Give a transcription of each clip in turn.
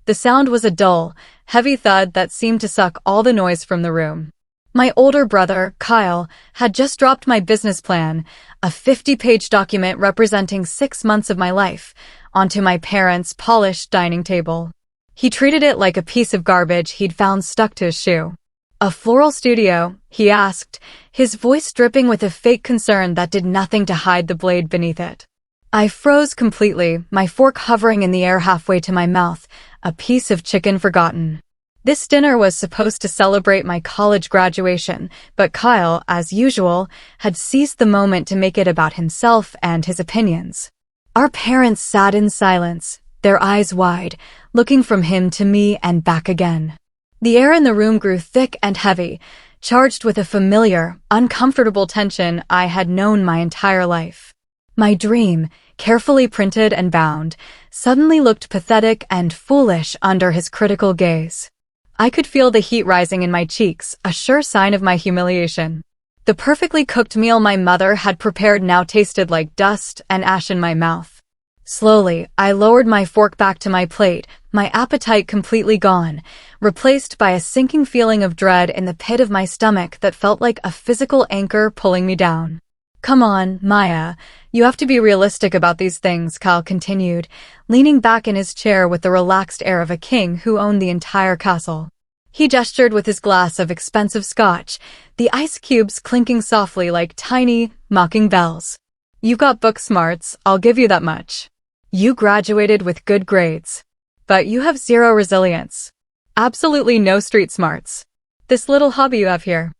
The sound was a dull, heavy thud that seemed to suck all the noise from the room. My older brother, Kyle, had just dropped my business plan, a 50-page document representing 6 months of my life, onto my parents' polished dining table. He treated it like a piece of garbage he'd found stuck to his shoe. "A floral studio?" he asked, his voice dripping with a fake concern that did nothing to hide the blade beneath it. I froze completely, my fork hovering in the air halfway to my mouth, a piece of chicken forgotten. This dinner was supposed to celebrate my college graduation, but Kyle, as usual, had seized the moment to make it about himself and his opinions. Our parents sat in silence, their eyes wide, looking from him to me and back again. The air in the room grew thick and heavy, charged with a familiar, uncomfortable tension I had known my entire life. My dream, carefully printed and bound, suddenly looked pathetic and foolish under his critical gaze. I could feel the heat rising in my cheeks, a sure sign of my humiliation. The perfectly cooked meal my mother had prepared now tasted like dust and ash in my mouth. Slowly, I lowered my fork back to my plate, my appetite completely gone, replaced by a sinking feeling of dread in the pit of my stomach that felt like a physical anchor pulling me down. "Come on, Maya, you have to be realistic about these things," Kyle continued, leaning back in his chair with the relaxed air of a king who owned the entire castle. He gestured with his glass of expensive scotch, the ice cubes clinking softly like tiny, mocking bells. "You've got book smarts, I'll give you that much. You graduated with good grades. But you have zero resilience. Absolutely no street smarts. This little hobby you have here."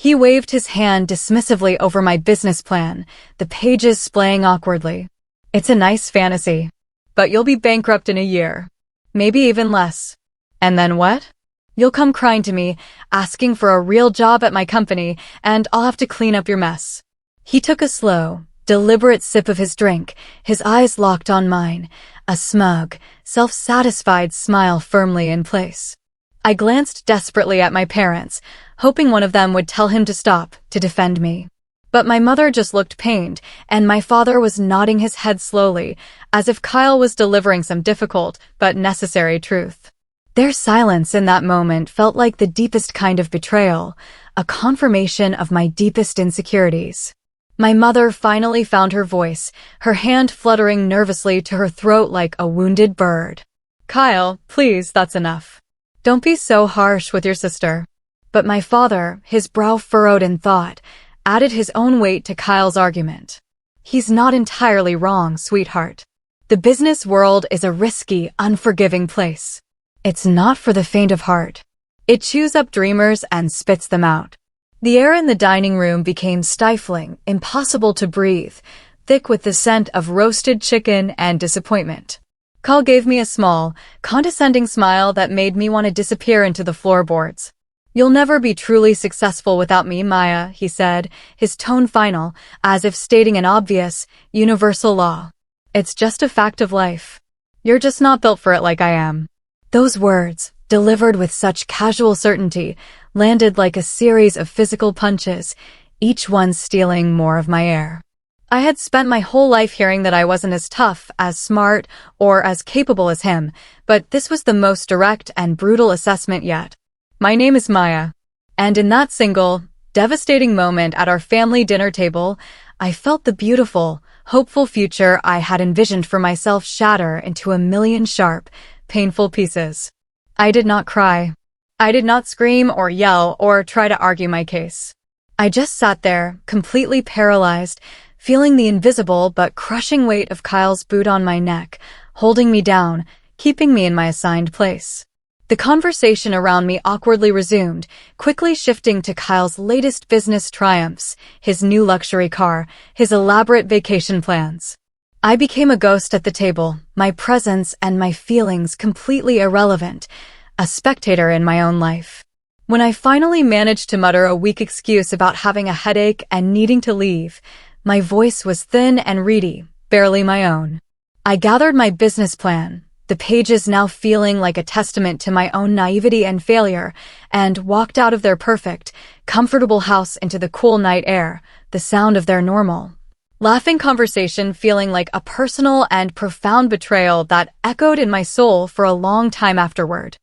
He waved his hand dismissively over my business plan, the pages splaying awkwardly. "It's a nice fantasy. But you'll be bankrupt in a year. Maybe even less. And then what? You'll come crying to me, asking for a real job at my company, and I'll have to clean up your mess." He took a slow, deliberate sip of his drink, his eyes locked on mine, a smug, self-satisfied smile firmly in place. I glanced desperately at my parents, hoping one of them would tell him to stop, to defend me. But my mother just looked pained, and my father was nodding his head slowly, as if Kyle was delivering some difficult but necessary truth. Their silence in that moment felt like the deepest kind of betrayal, a confirmation of my deepest insecurities. My mother finally found her voice, her hand fluttering nervously to her throat like a wounded bird. "Kyle, please, that's enough. Don't be so harsh with your sister." But my father, his brow furrowed in thought, added his own weight to Kyle's argument. "He's not entirely wrong, sweetheart. The business world is a risky, unforgiving place. It's not for the faint of heart. It chews up dreamers and spits them out." The air in the dining room became stifling, impossible to breathe, thick with the scent of roasted chicken and disappointment. Kyle gave me a small, condescending smile that made me want to disappear into the floorboards. "You'll never be truly successful without me, Maya," he said, his tone final, as if stating an obvious, universal law. "It's just a fact of life. You're just not built for it like I am." Those words, delivered with such casual certainty, landed like a series of physical punches, each one stealing more of my air. I had spent my whole life hearing that I wasn't as tough, as smart, or as capable as him, but this was the most direct and brutal assessment yet. My name is Maya. And in that single, devastating moment at our family dinner table, I felt the beautiful, hopeful future I had envisioned for myself shatter into a million sharp, painful pieces. I did not cry. I did not scream or yell or try to argue my case. I just sat there, completely paralyzed, feeling the invisible but crushing weight of Kyle's boot on my neck, holding me down, keeping me in my assigned place. The conversation around me awkwardly resumed, quickly shifting to Kyle's latest business triumphs, his new luxury car, his elaborate vacation plans. I became a ghost at the table, my presence and my feelings completely irrelevant, a spectator in my own life. When I finally managed to mutter a weak excuse about having a headache and needing to leave, my voice was thin and reedy, barely my own. I gathered my business plan, the pages now feeling like a testament to my own naivety and failure, and walked out of their perfect, comfortable house into the cool night air, the sound of their normal, Laughing conversation feeling like a personal and profound betrayal that echoed in my soul for a long time afterward.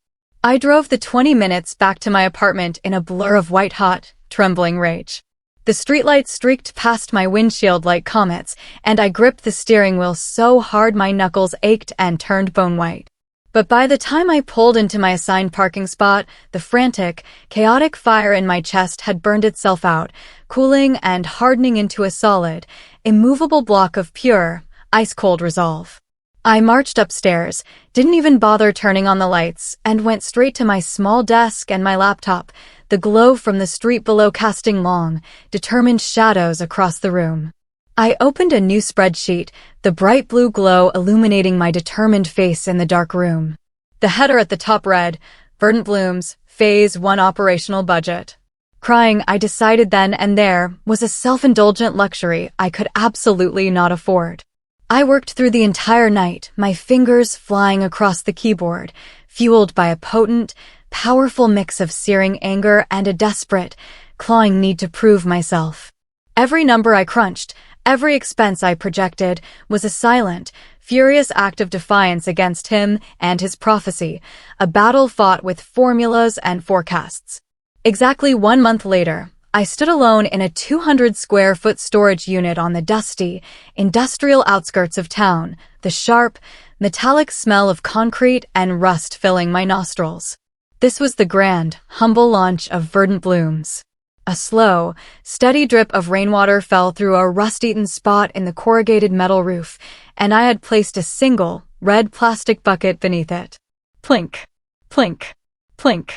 I drove the 20 minutes back to my apartment in a blur of white-hot, trembling rage. The streetlights streaked past my windshield like comets, and I gripped the steering wheel so hard my knuckles ached and turned bone-white. But by the time I pulled into my assigned parking spot, the frantic, chaotic fire in my chest had burned itself out, cooling and hardening into a solid, immovable block of pure, ice-cold resolve. I marched upstairs, didn't even bother turning on the lights, and went straight to my small desk and my laptop, the glow from the street below casting long, determined shadows across the room. I opened a new spreadsheet, the bright blue glow illuminating my determined face in the dark room. The header at the top read, Verdant Blooms, Phase 1 Operational Budget. Crying, I decided then and there, was a self-indulgent luxury I could absolutely not afford. I worked through the entire night, my fingers flying across the keyboard, fueled by a potent, powerful mix of searing anger and a desperate, clawing need to prove myself. Every number I crunched, every expense I projected, was a silent, furious act of defiance against him and his prophecy, a battle fought with formulas and forecasts. Exactly 1 month later, I stood alone in a 200-square-foot storage unit on the dusty, industrial outskirts of town, the sharp, metallic smell of concrete and rust filling my nostrils. This was the grand, humble launch of Verdant Blooms. A slow, steady drip of rainwater fell through a rust-eaten spot in the corrugated metal roof, and I had placed a single, red plastic bucket beneath it. Plink, plink, plink.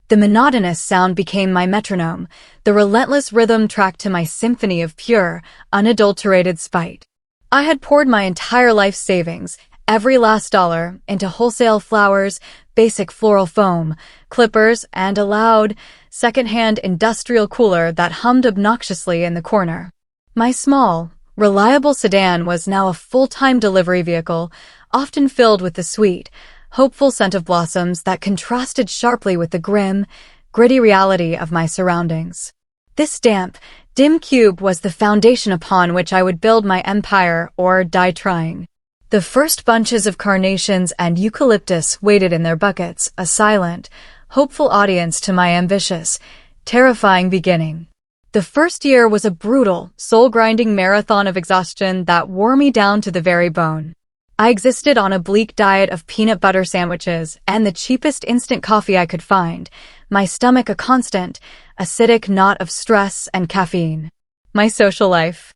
The monotonous sound became my metronome, the relentless rhythm tracked to my symphony of pure, unadulterated spite. I had poured my entire life savings, every last dollar, into wholesale flowers, basic floral foam, clippers, and a loud, second-hand industrial cooler that hummed obnoxiously in the corner. My small, reliable sedan was now a full-time delivery vehicle, often filled with the sweet, hopeful scent of blossoms that contrasted sharply with the grim, gritty reality of my surroundings. This damp, dim cube was the foundation upon which I would build my empire or die trying. The first bunches of carnations and eucalyptus waited in their buckets, a silent, hopeful audience to my ambitious, terrifying beginning. The first year was a brutal, soul-grinding marathon of exhaustion that wore me down to the very bone. I existed on a bleak diet of peanut butter sandwiches and the cheapest instant coffee I could find, my stomach a constant, acidic knot of stress and caffeine. My social life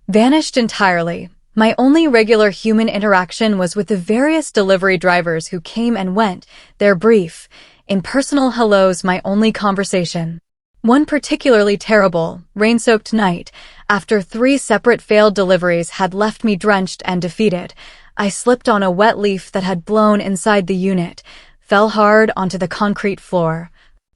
vanished entirely. My only regular human interaction was with the various delivery drivers who came and went, their brief, impersonal hellos my only conversation. One particularly terrible, rain-soaked night, after 3 separate failed deliveries had left me drenched and defeated, I slipped on a wet leaf that had blown inside the unit, fell hard onto the concrete floor,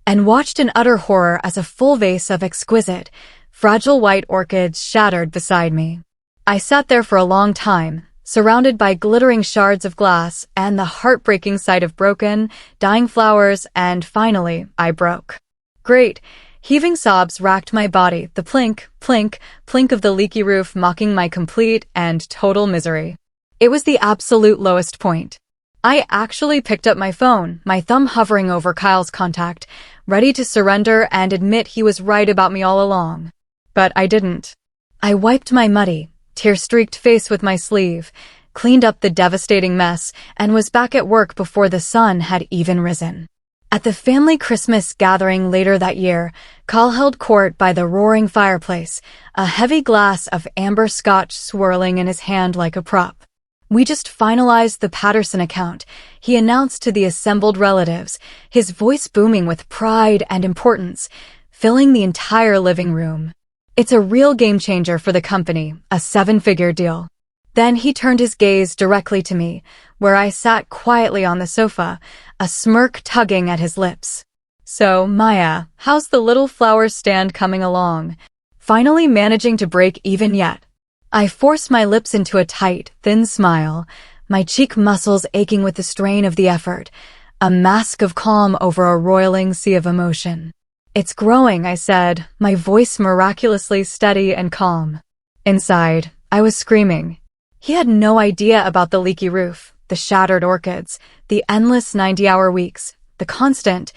and watched in utter horror as a full vase of exquisite, fragile white orchids shattered beside me. I sat there for a long time, surrounded by glittering shards of glass and the heartbreaking sight of broken, dying flowers, and finally, I broke. Great, heaving sobs racked my body, the plink, plink, plink of the leaky roof mocking my complete and total misery. It was the absolute lowest point. I actually picked up my phone, my thumb hovering over Kyle's contact, ready to surrender and admit he was right about me all along. But I didn't. I wiped my muddy, tear-streaked face with my sleeve, cleaned up the devastating mess, and was back at work before the sun had even risen. At the family Christmas gathering later that year, Kyle held court by the roaring fireplace, a heavy glass of amber scotch swirling in his hand like a prop. We just finalized the Patterson account, he announced to the assembled relatives, his voice booming with pride and importance, filling the entire living room. It's a real game changer for the company, a 7-figure deal. Then he turned his gaze directly to me, where I sat quietly on the sofa, a smirk tugging at his lips. So, Maya, how's the little flower stand coming along? Finally managing to break even yet? I forced my lips into a tight, thin smile, my cheek muscles aching with the strain of the effort, a mask of calm over a roiling sea of emotion. It's growing, I said, my voice miraculously steady and calm. Inside, I was screaming. He had no idea about the leaky roof, the shattered orchids, the endless 90-hour weeks, the constant,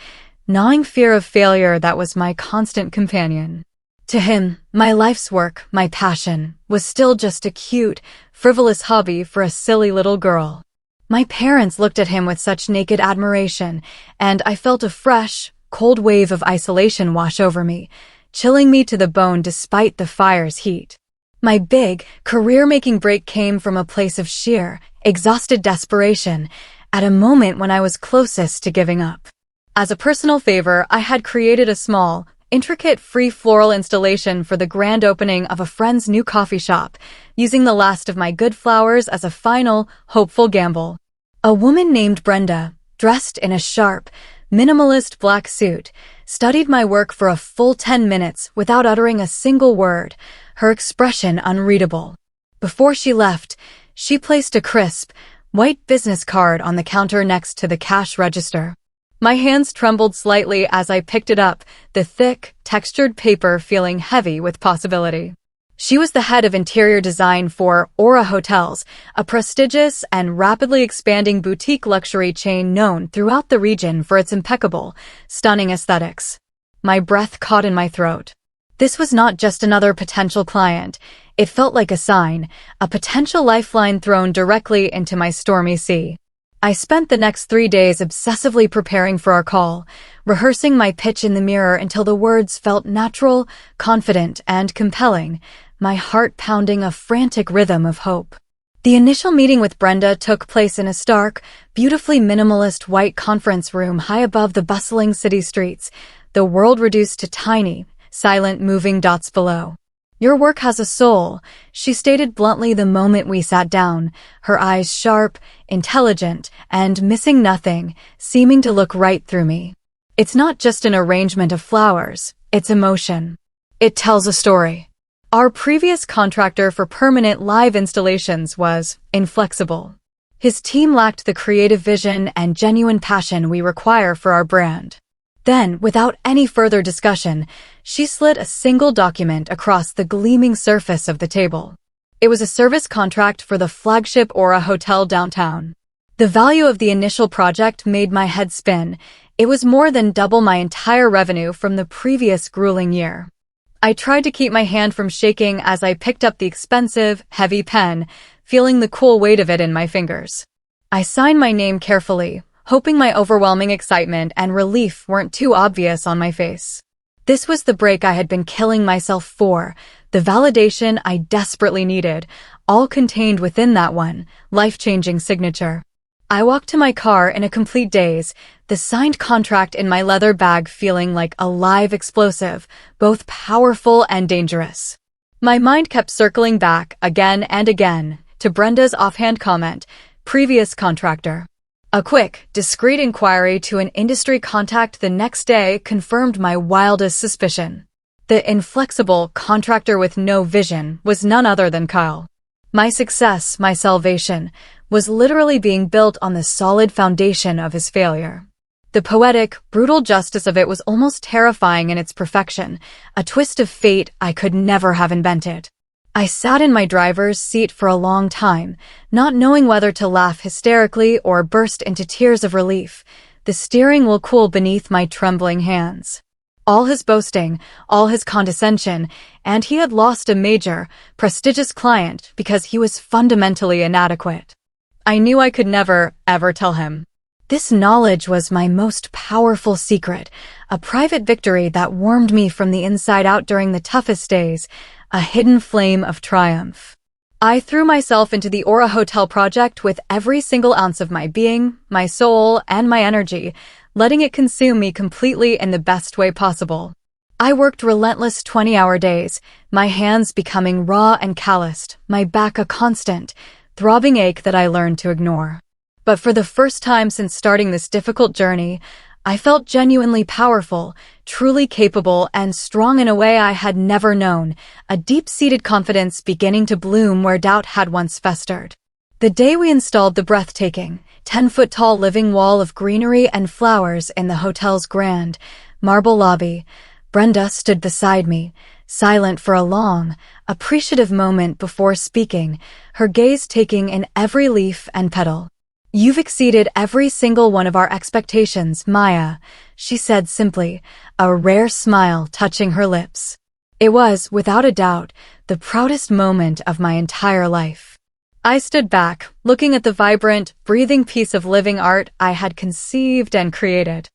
gnawing fear of failure that was my constant companion. To him, my life's work, my passion, was still just a cute, frivolous hobby for a silly little girl. My parents looked at him with such naked admiration, and I felt a fresh, cold wave of isolation wash over me, chilling me to the bone despite the fire's heat. My big, career-making break came from a place of sheer, exhausted desperation, at a moment when I was closest to giving up. As a personal favor, I had created a small, intricate free floral installation for the grand opening of a friend's new coffee shop, using the last of my good flowers as a final, hopeful gamble. A woman named Brenda, dressed in a sharp, minimalist black suit, studied my work for a full 10 minutes without uttering a single word, her expression unreadable. Before she left, she placed a crisp, white business card on the counter next to the cash register. My hands trembled slightly as I picked it up, the thick, textured paper feeling heavy with possibility. She was the head of interior design for Aura Hotels, a prestigious and rapidly expanding boutique luxury chain known throughout the region for its impeccable, stunning aesthetics. My breath caught in my throat. This was not just another potential client. It felt like a sign, a potential lifeline thrown directly into my stormy sea. I spent the next 3 days obsessively preparing for our call, rehearsing my pitch in the mirror until the words felt natural, confident, and compelling, my heart pounding a frantic rhythm of hope. The initial meeting with Brenda took place in a stark, beautifully minimalist white conference room high above the bustling city streets, the world reduced to tiny, silent moving dots below. "Your work has a soul," she stated bluntly the moment we sat down, her eyes sharp, intelligent, and missing nothing, seeming to look right through me. "It's not just an arrangement of flowers, it's emotion. It tells a story." Our previous contractor for permanent live installations was inflexible. His team lacked the creative vision and genuine passion we require for our brand. Then, without any further discussion, she slid a single document across the gleaming surface of the table. It was a service contract for the flagship Aura Hotel downtown. The value of the initial project made my head spin. It was more than double my entire revenue from the previous grueling year. I tried to keep my hand from shaking as I picked up the expensive, heavy pen, feeling the cool weight of it in my fingers. I signed my name carefully, hoping my overwhelming excitement and relief weren't too obvious on my face. This was the break I had been killing myself for, the validation I desperately needed, all contained within that one, life-changing signature. I walked to my car in a complete daze, the signed contract in my leather bag feeling like a live explosive, both powerful and dangerous. My mind kept circling back, again and again, to Brenda's offhand comment, "Previous contractor." A quick, discreet inquiry to an industry contact the next day confirmed my wildest suspicion. The inflexible contractor with no vision was none other than Kyle. My success, my salvation, was literally being built on the solid foundation of his failure. The poetic, brutal justice of it was almost terrifying in its perfection, a twist of fate I could never have invented. I sat in my driver's seat for a long time, not knowing whether to laugh hysterically or burst into tears of relief, the steering wheel cool beneath my trembling hands. All his boasting, all his condescension, and he had lost a major, prestigious client because he was fundamentally inadequate. I knew I could never, ever tell him. This knowledge was my most powerful secret, a private victory that warmed me from the inside out during the toughest days, a hidden flame of triumph. I threw myself into the Aura Hotel project with every single ounce of my being, my soul, and my energy, letting it consume me completely in the best way possible. I worked relentless 20-hour days, my hands becoming raw and calloused, my back a constant, throbbing ache that I learned to ignore. But for the first time since starting this difficult journey, I felt genuinely powerful, truly capable, and strong in a way I had never known, a deep-seated confidence beginning to bloom where doubt had once festered. The day we installed the breathtaking, 10-foot-tall living wall of greenery and flowers in the hotel's grand, marble lobby, Brenda stood beside me, silent for a long, appreciative moment before speaking, her gaze taking in every leaf and petal. "You've exceeded every single one of our expectations, Maya," she said simply, a rare smile touching her lips. It was, without a doubt, the proudest moment of my entire life. I stood back, looking at the vibrant, breathing piece of living art I had conceived and created.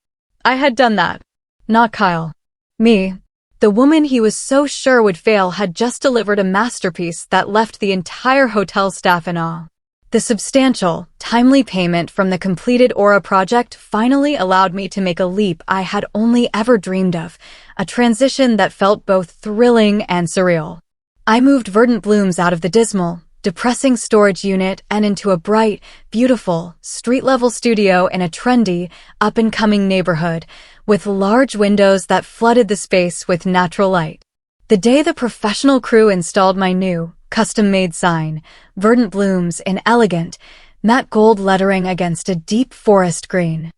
I had done that. Not Kyle. Me. The woman he was so sure would fail had just delivered a masterpiece that left the entire hotel staff in awe. The substantial, timely payment from the completed Aura project finally allowed me to make a leap I had only ever dreamed of, a transition that felt both thrilling and surreal. I moved Verdant Blooms out of the dismal, depressing storage unit and into a bright, beautiful, street-level studio in a trendy, up-and-coming neighborhood, with large windows that flooded the space with natural light. The day the professional crew installed my new, custom-made sign, Verdant Blooms in elegant, matte gold lettering against a deep forest green.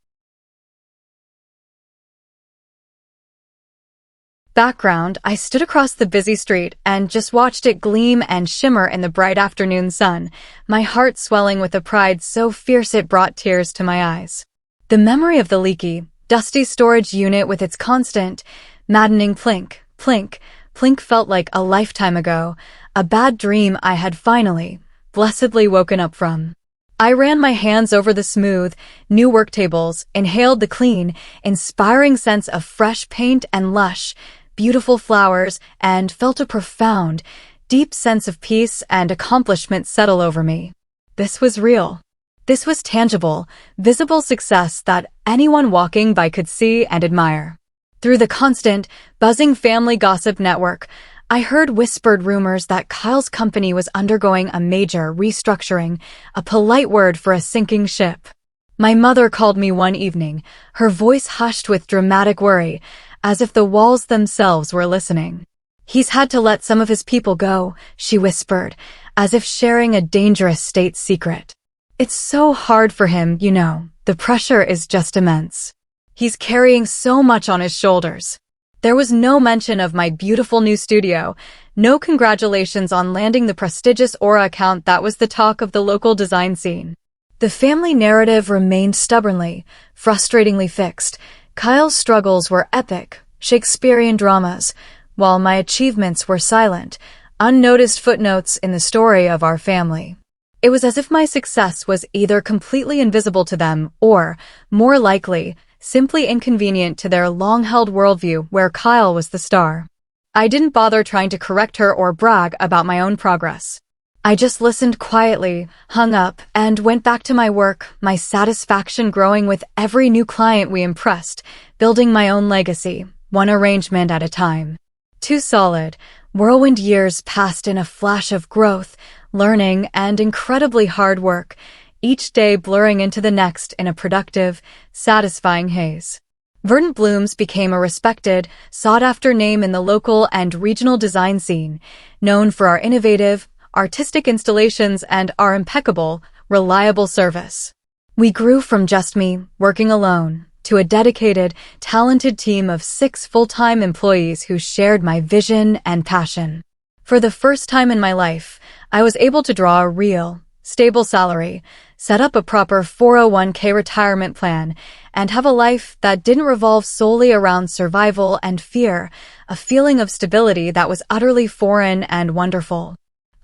Background, I stood across the busy street and just watched it gleam and shimmer in the bright afternoon sun, my heart swelling with a pride so fierce it brought tears to my eyes. The memory of the leaky, dusty storage unit with its constant, maddening plink, plink, plink felt like a lifetime ago, a bad dream I had finally, blessedly woken up from. I ran my hands over the smooth, new work tables, inhaled the clean, inspiring sense of fresh paint and lush, beautiful flowers, and felt a profound, deep sense of peace and accomplishment settle over me. This was real. This was tangible, visible success that anyone walking by could see and admire. Through the constant, buzzing family gossip network, I heard whispered rumors that Kyle's company was undergoing a major restructuring, a polite word for a sinking ship. My mother called me one evening, her voice hushed with dramatic worry, as if the walls themselves were listening. "He's had to let some of his people go," she whispered, as if sharing a dangerous state secret. "It's so hard for him, you know. The pressure is just immense. He's carrying so much on his shoulders." There was no mention of my beautiful new studio, no congratulations on landing the prestigious Aura account that was the talk of the local design scene. The family narrative remained stubbornly, frustratingly fixed. Kyle's struggles were epic, Shakespearean dramas, while my achievements were silent, unnoticed footnotes in the story of our family. It was as if my success was either completely invisible to them or, more likely, simply inconvenient to their long-held worldview where Kyle was the star. I didn't bother trying to correct her or brag about my own progress. I just listened quietly, hung up, and went back to my work, my satisfaction growing with every new client we impressed, building my own legacy, one arrangement at a time. 2 solid, whirlwind years passed in a flash of growth, learning, and incredibly hard work, each day blurring into the next in a productive, satisfying haze. Verdant Blooms became a respected, sought-after name in the local and regional design scene, known for our innovative, artistic installations and our impeccable, reliable service. We grew from just me, working alone, to a dedicated, talented team of 6 full-time employees who shared my vision and passion. For the first time in my life, I was able to draw a real, stable salary, set up a proper 401k retirement plan, and have a life that didn't revolve solely around survival and fear, a feeling of stability that was utterly foreign and wonderful.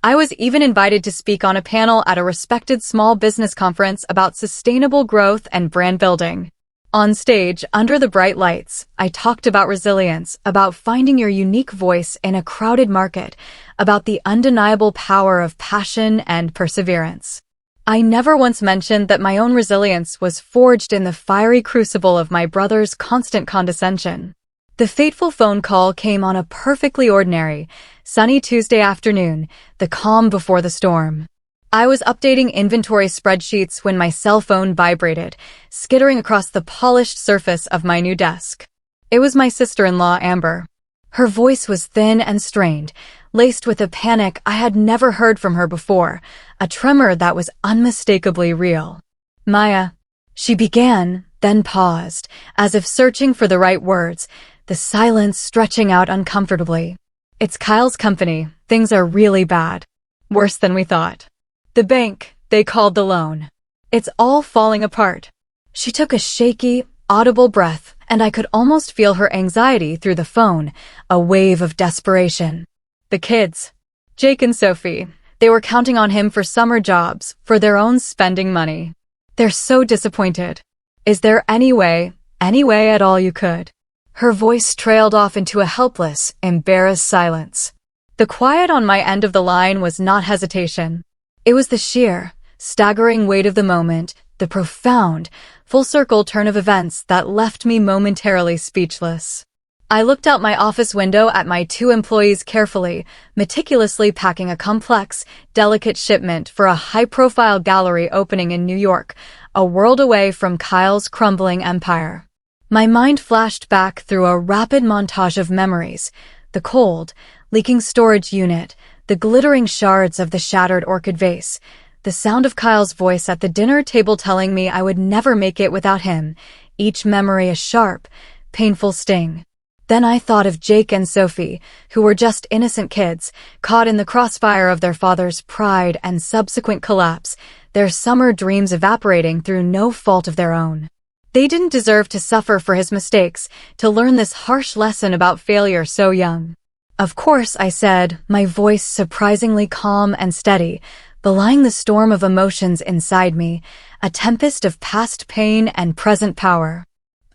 I was even invited to speak on a panel at a respected small business conference about sustainable growth and brand building. On stage, under the bright lights, I talked about resilience, about finding your unique voice in a crowded market, about the undeniable power of passion and perseverance. I never once mentioned that my own resilience was forged in the fiery crucible of my brother's constant condescension. The fateful phone call came on a perfectly ordinary, sunny Tuesday afternoon, the calm before the storm. I was updating inventory spreadsheets when my cell phone vibrated, skittering across the polished surface of my new desk. It was my sister-in-law, Amber. Her voice was thin and strained, laced with a panic I had never heard from her before, a tremor that was unmistakably real. "Maya," she began, then paused, as if searching for the right words. the silence stretching out uncomfortably. It's Kyle's company. Things are really bad. Worse than we thought. The bank, they called the loan. It's all falling apart. She took a shaky, audible breath, and I could almost feel her anxiety through the phone, a wave of desperation. The kids, Jake and Sophie, they were counting on him for summer jobs, for their own spending money. They're so disappointed. Is there any way at all you could? Her voice trailed off into a helpless, embarrassed silence. The quiet on my end of the line was not hesitation. It was the sheer, staggering weight of the moment, the profound, full-circle turn of events that left me momentarily speechless. I looked out my office window at my two employees carefully, meticulously packing a complex, delicate shipment for a high-profile gallery opening in New York, a world away from Kyle's crumbling empire. My mind flashed back through a rapid montage of memories, the cold, leaking storage unit, the glittering shards of the shattered orchid vase, the sound of Kyle's voice at the dinner table telling me I would never make it without him, each memory a sharp, painful sting. Then I thought of Jake and Sophie, who were just innocent kids, caught in the crossfire of their father's pride and subsequent collapse, their summer dreams evaporating through no fault of their own. They didn't deserve to suffer for his mistakes, to learn this harsh lesson about failure so young. Of course, I said, my voice surprisingly calm and steady, belying the storm of emotions inside me, a tempest of past pain and present power.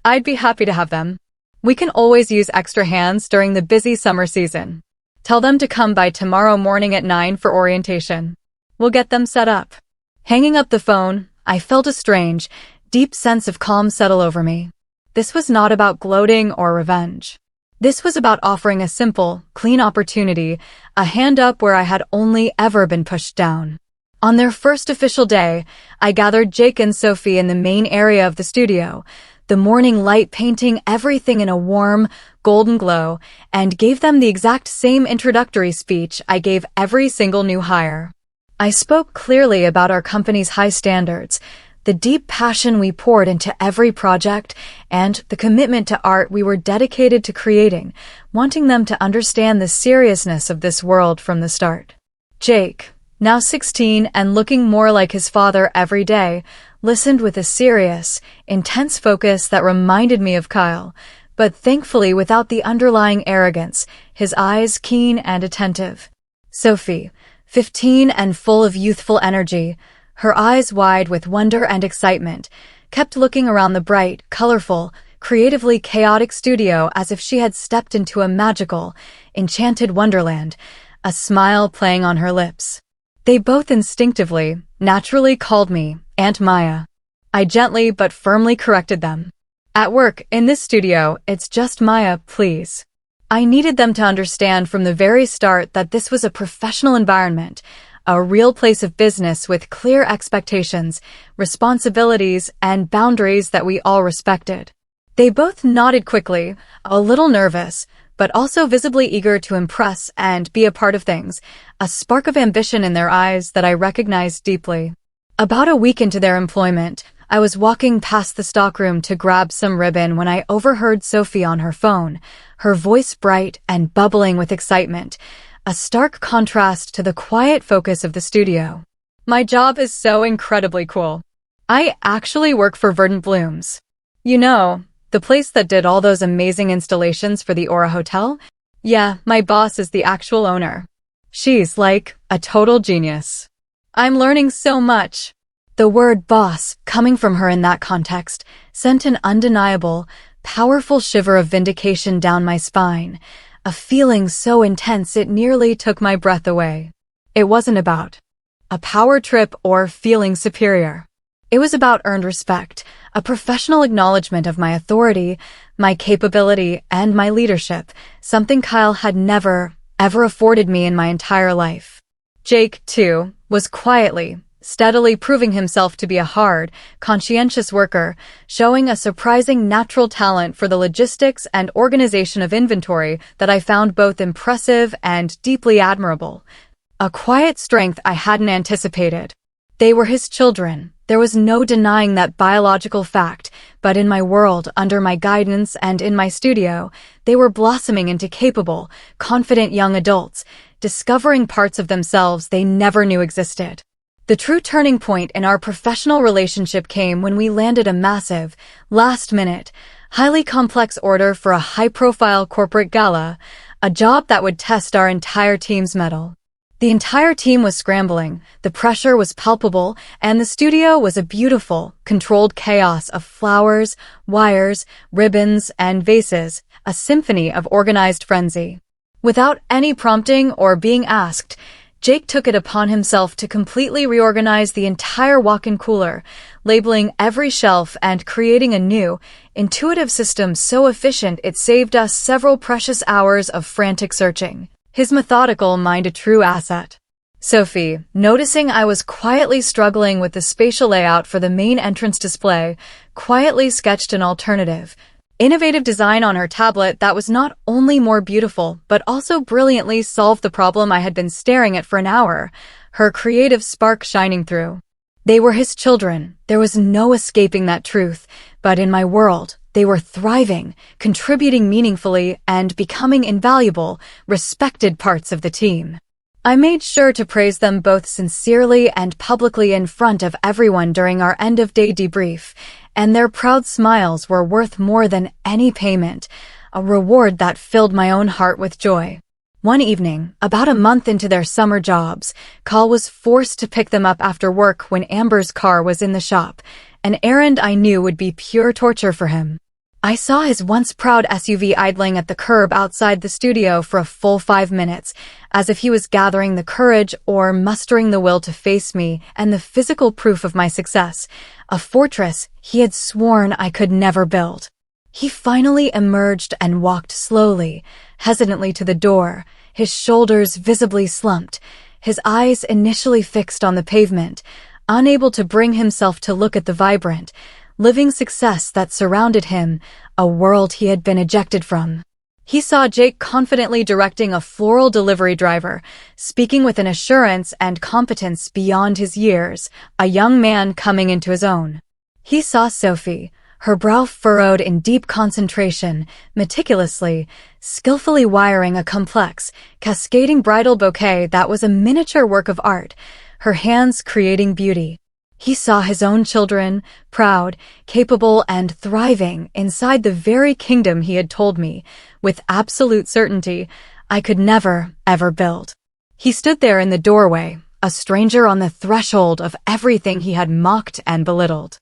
I'd be happy to have them. We can always use extra hands during the busy summer season. Tell them to come by tomorrow morning at 9 for orientation. We'll get them set up. Hanging up the phone, I felt a strange, deep sense of calm settle over me. This was not about gloating or revenge. This was about offering a simple, clean opportunity, a hand up where I had only ever been pushed down. On their first official day, I gathered Jake and Sophie in the main area of the studio, the morning light painting everything in a warm, golden glow, and gave them the exact same introductory speech I gave every single new hire. I spoke clearly about our company's high standards, the deep passion we poured into every project, and the commitment to art we were dedicated to creating, wanting them to understand the seriousness of this world from the start. Jake, now 16 and looking more like his father every day, listened with a serious, intense focus that reminded me of Kyle, but thankfully without the underlying arrogance, his eyes keen and attentive. Sophie, 15 and full of youthful energy, her eyes wide with wonder and excitement, kept looking around the bright, colorful, creatively chaotic studio as if she had stepped into a magical, enchanted wonderland, a smile playing on her lips. They both instinctively, naturally called me Aunt Maya. I gently but firmly corrected them. At work, in this studio, it's just Maya, please. I needed them to understand from the very start that this was a professional environment, a real place of business with clear expectations, responsibilities, and boundaries that we all respected. They both nodded quickly, a little nervous, but also visibly eager to impress and be a part of things, a spark of ambition in their eyes that I recognized deeply. About a week into their employment, I was walking past the stockroom to grab some ribbon when I overheard Sophie on her phone, her voice bright and bubbling with excitement, a stark contrast to the quiet focus of the studio. My job is so incredibly cool. I actually work for Verdant Blooms. You know, the place that did all those amazing installations for the Aura Hotel? Yeah, my boss is the actual owner. She's like a total genius. I'm learning so much. The word boss, coming from her in that context, sent an undeniable, powerful shiver of vindication down my spine, a feeling so intense it nearly took my breath away. It wasn't about a power trip or feeling superior. It was about earned respect, a professional acknowledgement of my authority, my capability, and my leadership, something Kyle had never, ever afforded me in my entire life. Jake, too, was quietly, steadily proving himself to be a hard, conscientious worker, showing a surprising natural talent for the logistics and organization of inventory that I found both impressive and deeply admirable. A quiet strength I hadn't anticipated. They were his children. There was no denying that biological fact, but in my world, under my guidance and in my studio, they were blossoming into capable, confident young adults, discovering parts of themselves they never knew existed. The true turning point in our professional relationship came when we landed a massive, last-minute, highly complex order for a high-profile corporate gala, a job that would test our entire team's mettle. The entire team was scrambling, the pressure was palpable, and the studio was a beautiful, controlled chaos of flowers, wires, ribbons, and vases, a symphony of organized frenzy. Without any prompting or being asked, Jake took it upon himself to completely reorganize the entire walk-in cooler, labeling every shelf and creating a new, intuitive system so efficient it saved us several precious hours of frantic searching. His methodical mind a true asset. Sophie, noticing I was quietly struggling with the spatial layout for the main entrance display, quietly sketched an alternative, innovative design on her tablet that was not only more beautiful but also brilliantly solved the problem I had been staring at for an hour, her creative spark shining through. They were his children. There was no escaping that truth, but in my world, they were thriving, contributing meaningfully, and becoming invaluable, respected parts of the team. I made sure to praise them both sincerely and publicly in front of everyone during our end-of-day debrief, and their proud smiles were worth more than any payment, a reward that filled my own heart with joy. One evening, about a month into their summer jobs, Kyle was forced to pick them up after work when Amber's car was in the shop, an errand I knew would be pure torture for him. I saw his once proud SUV idling at the curb outside the studio for a full 5 minutes, as if he was gathering the courage or mustering the will to face me and the physical proof of my success, a fortress he had sworn I could never build. He finally emerged and walked slowly, hesitantly to the door, his shoulders visibly slumped, his eyes initially fixed on the pavement, unable to bring himself to look at the vibrant, living success that surrounded him, a world he had been ejected from. He saw Jake confidently directing a floral delivery driver, speaking with an assurance and competence beyond his years, a young man coming into his own. He saw Sophie, her brow furrowed in deep concentration, meticulously, skillfully wiring a complex, cascading bridal bouquet that was a miniature work of art, her hands creating beauty. He saw his own children, proud, capable, and thriving inside the very kingdom he had told me, with absolute certainty, I could never, ever build. He stood there in the doorway, a stranger on the threshold of everything he had mocked and belittled.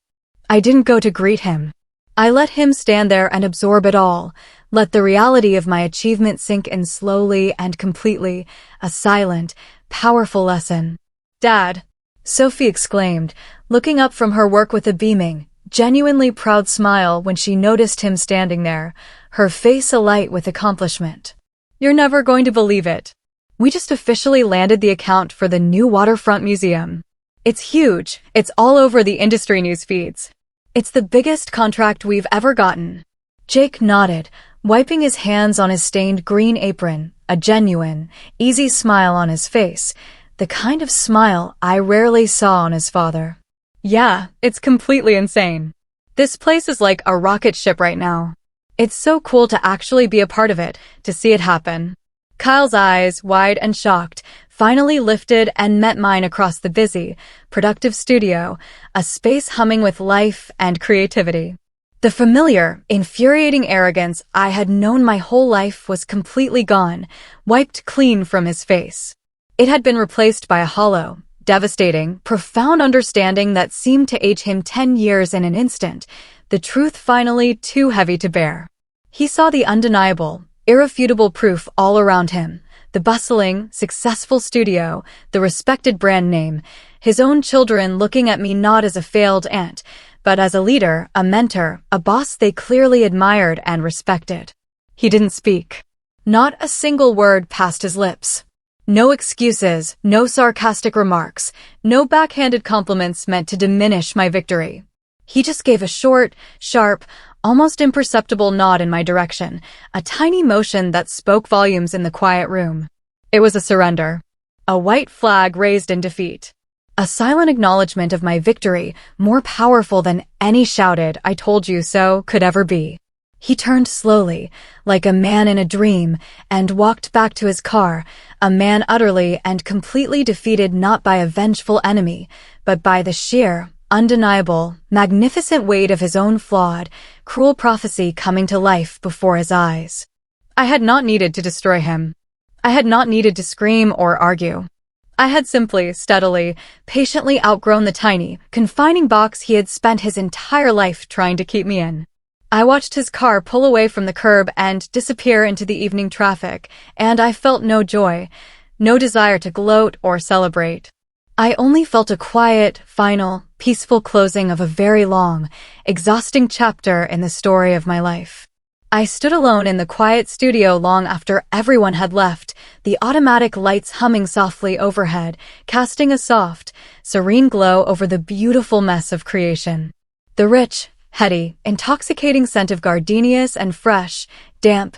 I didn't go to greet him. I let him stand there and absorb it all, let the reality of my achievement sink in slowly and completely, a silent, powerful lesson. "Dad," Sophie exclaimed, looking up from her work with a beaming, genuinely proud smile when she noticed him standing there, her face alight with accomplishment. "You're never going to believe it. We just officially landed the account for the new waterfront museum. It's huge. It's all over the industry news feeds. It's the biggest contract we've ever gotten." Jake nodded, wiping his hands on his stained green apron, a genuine, easy smile on his face, the kind of smile I rarely saw on his father. "Yeah, it's completely insane. This place is like a rocket ship right now. It's so cool to actually be a part of it, to see it happen." Kyle's eyes, wide and shocked, finally lifted and met mine across the busy, productive studio, a space humming with life and creativity. The familiar, infuriating arrogance I had known my whole life was completely gone, wiped clean from his face. It had been replaced by a hollow, devastating, profound understanding that seemed to age him 10 years in an instant, the truth finally too heavy to bear. He saw the undeniable, irrefutable proof all around him, the bustling, successful studio, the respected brand name, his own children looking at me not as a failed aunt, but as a leader, a mentor, a boss they clearly admired and respected. He didn't speak. Not a single word passed his lips. No excuses, no sarcastic remarks, no backhanded compliments meant to diminish my victory. He just gave a short, sharp, almost imperceptible nod in my direction, a tiny motion that spoke volumes in the quiet room. It was a surrender. A white flag raised in defeat. A silent acknowledgement of my victory, more powerful than any shouted "I told you so" could ever be. He turned slowly, like a man in a dream, and walked back to his car, a man utterly and completely defeated not by a vengeful enemy, but by the sheer, undeniable, magnificent weight of his own flawed, cruel prophecy coming to life before his eyes. I had not needed to destroy him. I had not needed to scream or argue. I had simply, steadily, patiently outgrown the tiny, confining box he had spent his entire life trying to keep me in. I watched his car pull away from the curb and disappear into the evening traffic, and I felt no joy, no desire to gloat or celebrate. I only felt a quiet, final, peaceful closing of a very long, exhausting chapter in the story of my life. I stood alone in the quiet studio long after everyone had left, the automatic lights humming softly overhead, casting a soft, serene glow over the beautiful mess of creation. The rich, heady, intoxicating scent of gardenias and fresh, damp,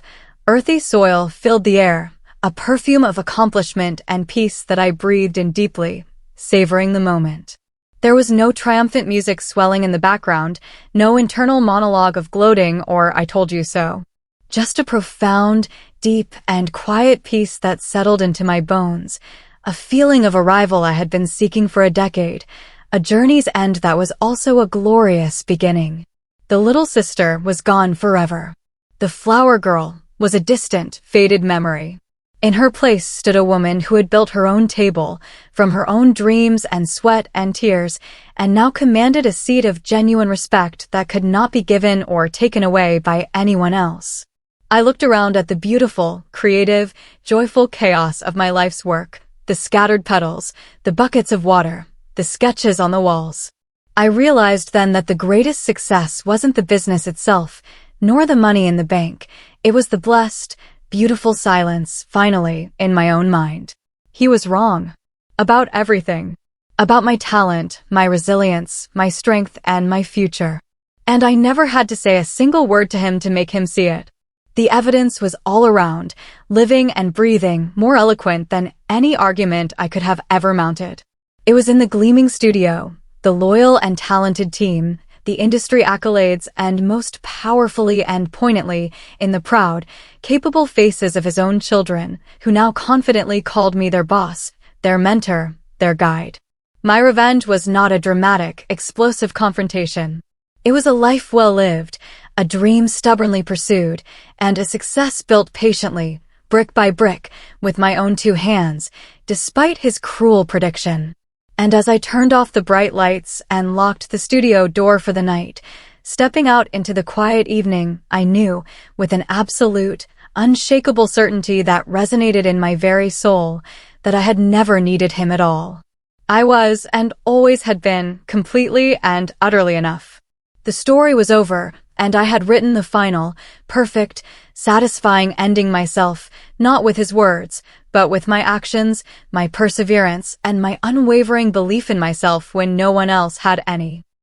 earthy soil filled the air, a perfume of accomplishment and peace that I breathed in deeply, savoring the moment. There was no triumphant music swelling in the background, no internal monologue of gloating or "I told you so." Just a profound, deep, and quiet peace that settled into my bones, a feeling of arrival I had been seeking for a decade, a journey's end that was also a glorious beginning. The little sister was gone forever. The flower girl was a distant, faded memory. In her place stood a woman who had built her own table, from her own dreams and sweat and tears, and now commanded a seat of genuine respect that could not be given or taken away by anyone else. I looked around at the beautiful, creative, joyful chaos of my life's work, the scattered petals, the buckets of water, the sketches on the walls. I realized then that the greatest success wasn't the business itself, nor the money in the bank. It was the blessed, beautiful silence, finally, in my own mind. He was wrong. About everything. About my talent, my resilience, my strength, and my future. And I never had to say a single word to him to make him see it. The evidence was all around, living and breathing, more eloquent than any argument I could have ever mounted. It was in the gleaming studio, the loyal and talented team, the industry accolades, and most powerfully and poignantly, in the proud, capable faces of his own children, who now confidently called me their boss, their mentor, their guide. My revenge was not a dramatic, explosive confrontation. It was a life well lived, a dream stubbornly pursued, and a success built patiently, brick by brick, with my own two hands, despite his cruel prediction. And as I turned off the bright lights and locked the studio door for the night, stepping out into the quiet evening, I knew, with an absolute, unshakable certainty that resonated in my very soul, that I had never needed him at all. I was, and always had been, completely and utterly enough. The story was over, and I had written the final, perfect, satisfying ending myself, not with his words, but with my actions, my perseverance, and my unwavering belief in myself when no one else had any.